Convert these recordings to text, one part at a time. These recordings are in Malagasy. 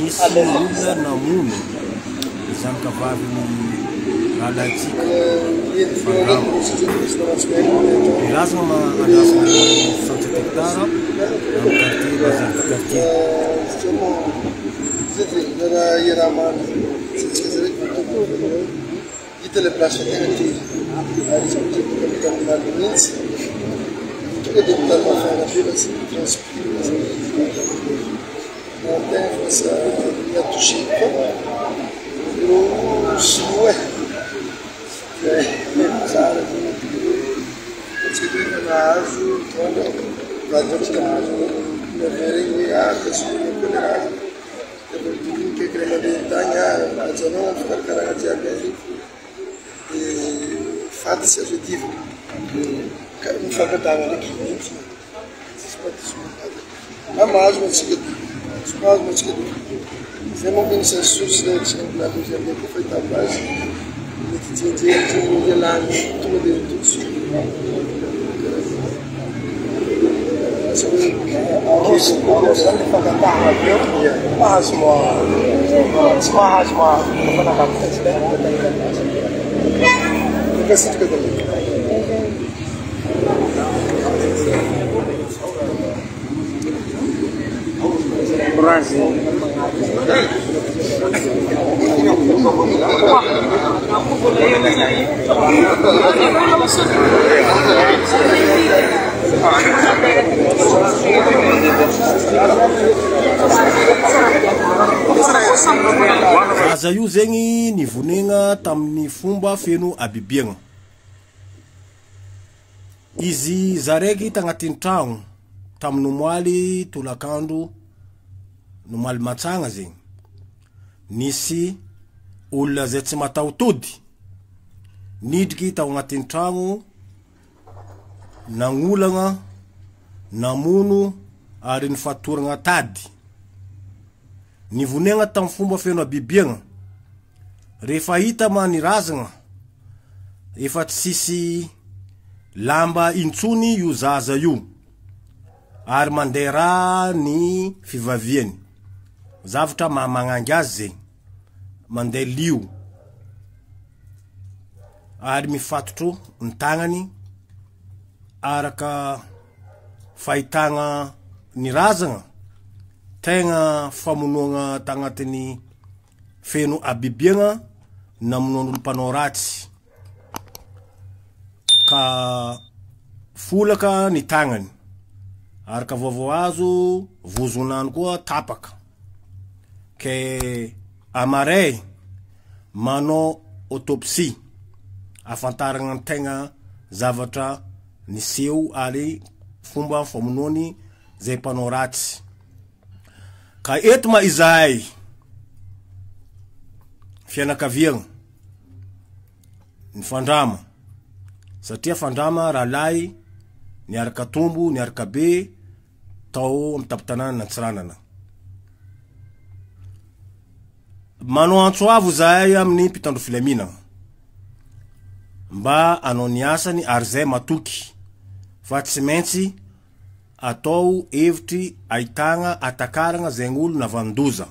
misy olona namono izany kavaviny rahalatsika mirazana mandrasana 67 hectares amin'ny quartier bazar du quartier. Hita le place tegna ty ary izy amin'aly mihitsy tonga dia mitalina fanafela sy transpire na tegna fasa miatouché koa io chinois tsara atsika hoe nahazo tonga vadratsika nahazo naveregny hoe akasy kolerazy kaiky le mandeha tagny ajanao amin'ny fikarakarana jiaby azy faty sy azo divina mifankatagna ndraiky mihitsy tsisy paty mahazo matsika somahazo matsika zay manko misy source tsika milakozy amizay koa fahitako azy mety jenjeny ialany tonga dia Zaza io zegny nivonegna tamin'ny fomba feno abibiagna. Izy zaraiky tagnatin'ny tragno tamin'ny moaly tolakandro nomaly matsagna zegny. Nisy olona zay tsy mataotody nidriky tao agnatin'ny tragno nagnolagna namono ary nifatoragna tady. Nivonegna tamin'ny fomba feno abibiagna. Rehefa hita manirazagna efa tsisy lamba intsony io zaza io ary mandera ny fivaviany. Zavatra magnangy azy zegny mandeha lio ary mifatotro ny tagnany araka fahitagna ny razagna tegna famonoagna tagnatin'ny feno abibiagna namonoan'olo mpanao ratsy ka folaka ny tagnany araka vaovao azo vozonany koa tapaka ke amaray manao autopsie afantaragna ny tegna zavatra niseho ary fomba famonoany zay mpanao ratsy. Ka eto ma izahay fianakaviagna ny fandrama satria fandrama rahalahy niaraka tombo niaraka be tao amin'ny tapitanana Nantsiranana. Manao antsoavo zahay amin'ny mpitandro filaminana mba anao ny asany ary zay matoky fa tsy maintsy atao hevitry ahitagna atakaragna zegny olo navandoza.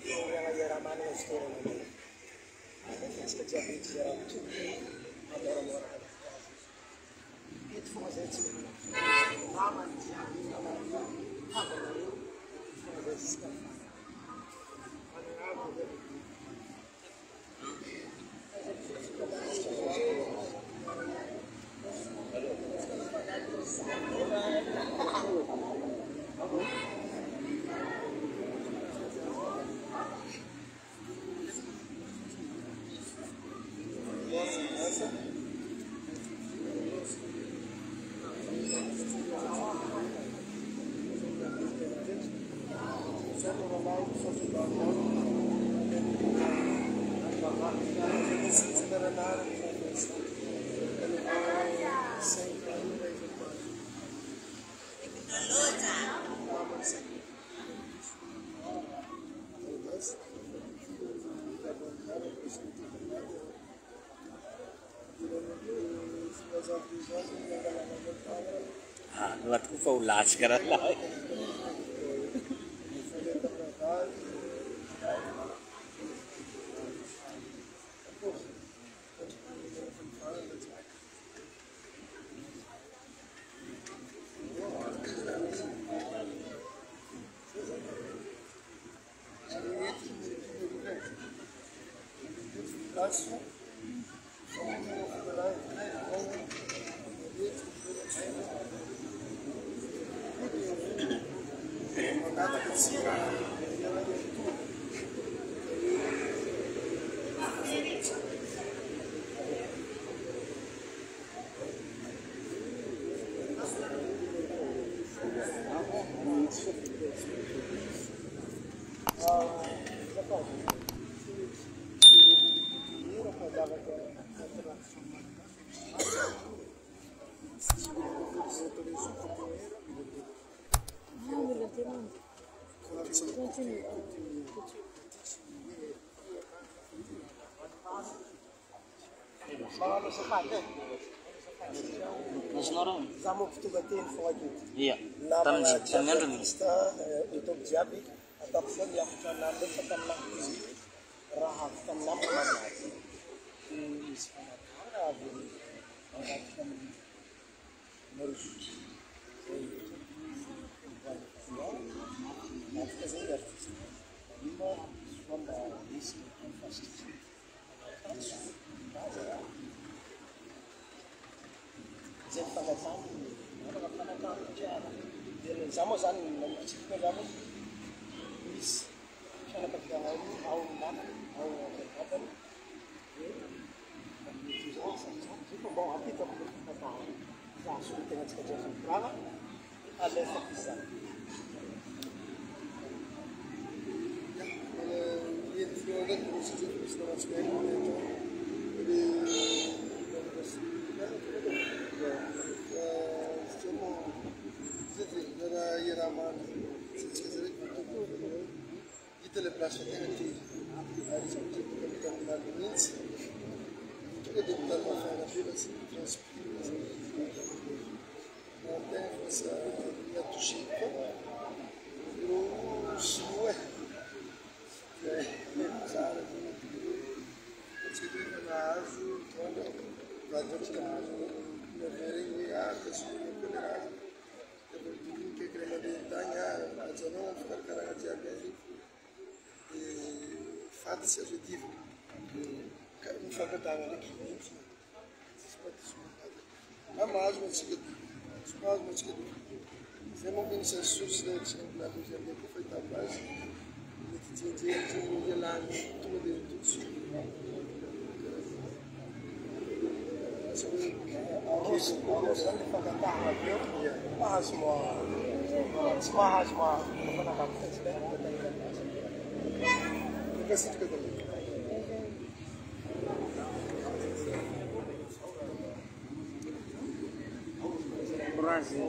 yang ayah ramai nggak setor nanti. Ada sekejap itu jarak tu, ada orang-orang. Itu fungsi itu. Ramai dia, apa itu? Fungsi sekarang. Ada apa tu? Buat ku paulat sekarang lah. Mas Norong. Zamu kutugatin fawajud. Iya. Tangan itu jabi ataupun yang nanti akan nanti rahab tanam lagi. Di sekolah akan merus. Sama sana mencipta kamu bis cara perjuangan au mana au apa itu sama bawa hati tak tahu langsung dengan kerjaan berapa ada bisa ini juga terus terus le place negative ad esempio come all'inizio che dobbiamo fare la fila si traspira ma pensa la tuscita lo sue pensare che deve naso quando va già naso la verità che si deve naso che crema di taglia a giorno per caracterizzare faz-se objetivo não foi verdade aqui mas se não tem sensos de exemplo a gente que foi capaz de tinha lá tudo dentro Brasil.